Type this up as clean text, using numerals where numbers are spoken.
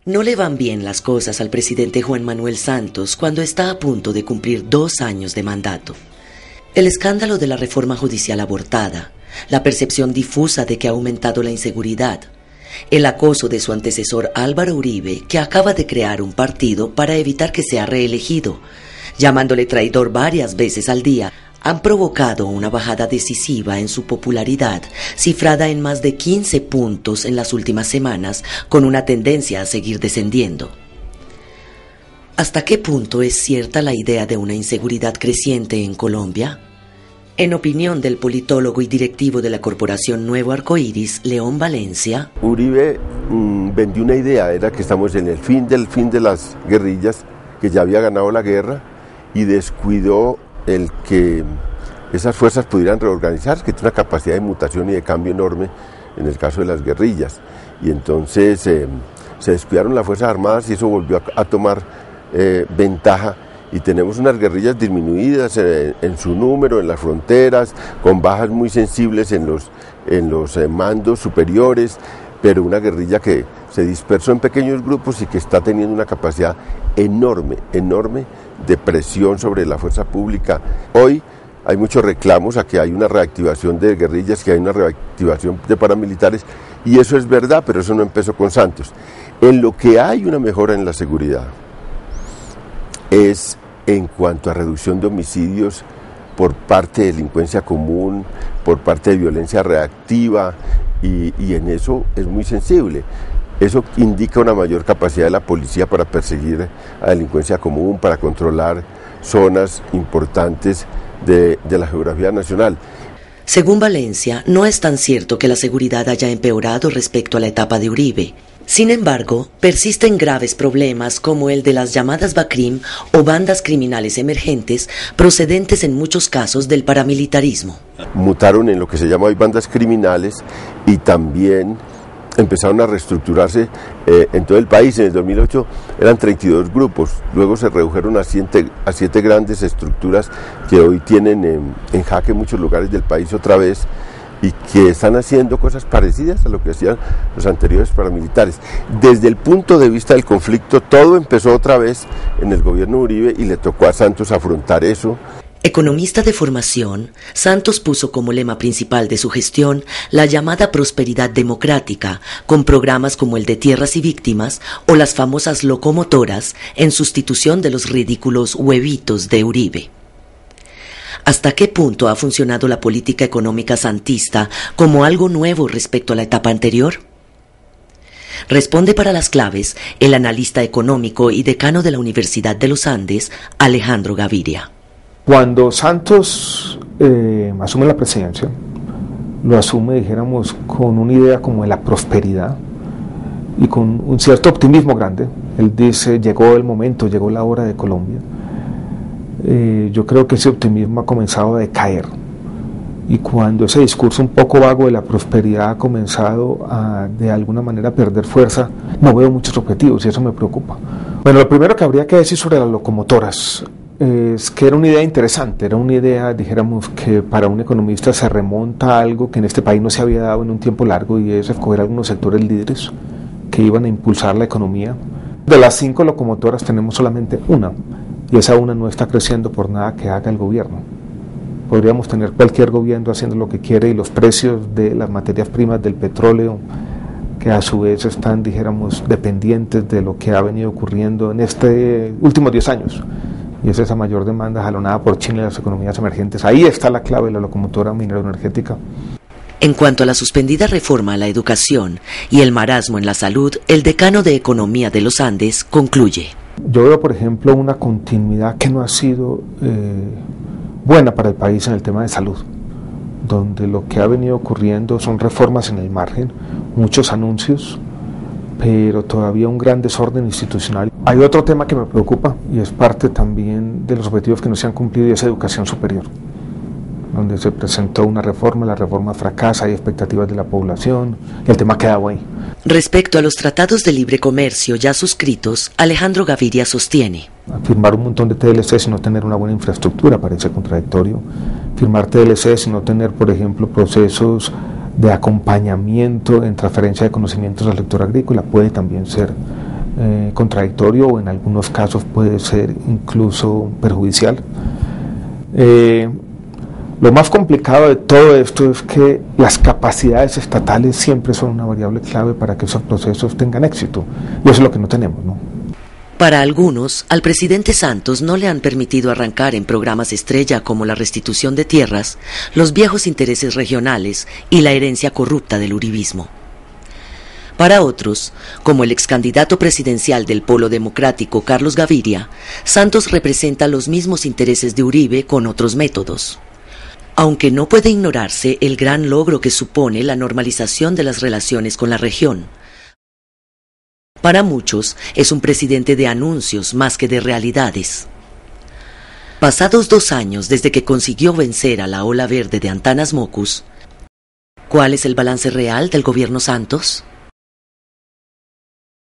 No le van bien las cosas al presidente Juan Manuel Santos cuando está a punto de cumplir 2 años de mandato. El escándalo de la reforma judicial abortada, la percepción difusa de que ha aumentado la inseguridad, el acoso de su antecesor Álvaro Uribe, que acaba de crear un partido para evitar que sea reelegido, llamándole traidor varias veces al día, han provocado una bajada decisiva en su popularidad, cifrada en más de 15 puntos en las últimas semanas, con una tendencia a seguir descendiendo. ¿Hasta qué punto es cierta la idea de una inseguridad creciente en Colombia? En opinión del politólogo y directivo de la Corporación Nuevo Arcoíris, León Valencia, Uribe vendió una idea, era que estamos en el fin de las guerrillas, que ya había ganado la guerra, y descuidó el que esas fuerzas pudieran reorganizarse, que tiene una capacidad de mutación y de cambio enorme en el caso de las guerrillas. Y entonces se descuidaron las Fuerzas Armadas y eso volvió a tomar ventaja, y tenemos unas guerrillas disminuidas en su número, en las fronteras, con bajas muy sensibles en los mandos superiores, pero una guerrilla que se dispersó en pequeños grupos y que está teniendo una capacidad enorme de presión sobre la fuerza pública. Hoy hay muchos reclamos a que hay una reactivación de guerrillas, que hay una reactivación de paramilitares, y eso es verdad, pero eso no empezó con Santos. En lo que hay una mejora en la seguridad es en cuanto a reducción de homicidios por parte de delincuencia común, por parte de violencia reactiva, y en eso es muy sensible. Eso indica una mayor capacidad de la policía para perseguir a delincuencia común, para controlar zonas importantes de la geografía nacional. Según Valencia, no es tan cierto que la seguridad haya empeorado respecto a la etapa de Uribe. Sin embargo, persisten graves problemas como el de las llamadas BACRIM o bandas criminales emergentes, procedentes en muchos casos del paramilitarismo. Mutaron en lo que se llama hoy bandas criminales y también empezaron a reestructurarse en todo el país. En el 2008 eran 32 grupos, luego se redujeron a 7 grandes estructuras que hoy tienen en jaque muchos lugares del país otra vez, y que están haciendo cosas parecidas a lo que hacían los anteriores paramilitares. Desde el punto de vista del conflicto, todo empezó otra vez en el gobierno Uribe y le tocó a Santos afrontar eso. Economista de formación, Santos puso como lema principal de su gestión la llamada prosperidad democrática, con programas como el de Tierras y Víctimas o las famosas locomotoras, en sustitución de los ridículos huevitos de Uribe. ¿Hasta qué punto ha funcionado la política económica santista como algo nuevo respecto a la etapa anterior? Responde para las claves el analista económico y decano de la Universidad de los Andes, Alejandro Gaviria. Cuando Santos asume la presidencia, lo asume, dijéramos, con una idea como de la prosperidad y con un cierto optimismo grande. Él dice, llegó el momento, llegó la hora de Colombia. Yo creo que ese optimismo ha comenzado a decaer, y cuando ese discurso un poco vago de la prosperidad ha comenzado a de alguna manera perder fuerza, no veo muchos objetivos y eso me preocupa. Bueno, lo primero que habría que decir sobre las locomotoras es que era una idea interesante, era una idea, dijéramos, que para un economista se remonta a algo que en este país no se había dado en un tiempo largo, y es escoger algunos sectores líderes que iban a impulsar la economía. De las 5 locomotoras tenemos solamente una, y esa una no está creciendo por nada que haga el gobierno. Podríamos tener cualquier gobierno haciendo lo que quiere, y los precios de las materias primas, del petróleo, que a su vez están, dijéramos, dependientes de lo que ha venido ocurriendo en estos últimos 10 años. Y es esa mayor demanda jalonada por China y las economías emergentes. Ahí está la clave de la locomotora minero-energética. En cuanto a la suspendida reforma a la educación y el marasmo en la salud, el decano de Economía de los Andes concluye. Yo veo, por ejemplo, una continuidad que no ha sido buena para el país en el tema de salud, donde lo que ha venido ocurriendo son reformas en el margen, muchos anuncios, pero todavía un gran desorden institucional. Hay otro tema que me preocupa y es parte también de los objetivos que no se han cumplido, y es educación superior, donde se presentó una reforma, la reforma fracasa, hay expectativas de la población y el tema queda ahí. Respecto a los tratados de libre comercio ya suscritos, Alejandro Gaviria sostiene: firmar un montón de TLC sin no tener una buena infraestructura parece contradictorio. Firmar TLC sin no tener, por ejemplo, procesos de acompañamiento en transferencia de conocimientos al sector agrícola puede también ser contradictorio o en algunos casos puede ser incluso perjudicial. Lo más complicado de todo esto es que las capacidades estatales siempre son una variable clave para que esos procesos tengan éxito, y eso es lo que no tenemos, ¿no? Para algunos, al presidente Santos no le han permitido arrancar en programas estrella como la restitución de tierras, los viejos intereses regionales y la herencia corrupta del uribismo. Para otros, como el excandidato presidencial del Polo Democrático Carlos Gaviria, Santos representa los mismos intereses de Uribe con otros métodos. Aunque no puede ignorarse el gran logro que supone la normalización de las relaciones con la región. Para muchos, es un presidente de anuncios más que de realidades. Pasados 2 años desde que consiguió vencer a la ola verde de Antanas Mockus, ¿cuál es el balance real del gobierno Santos?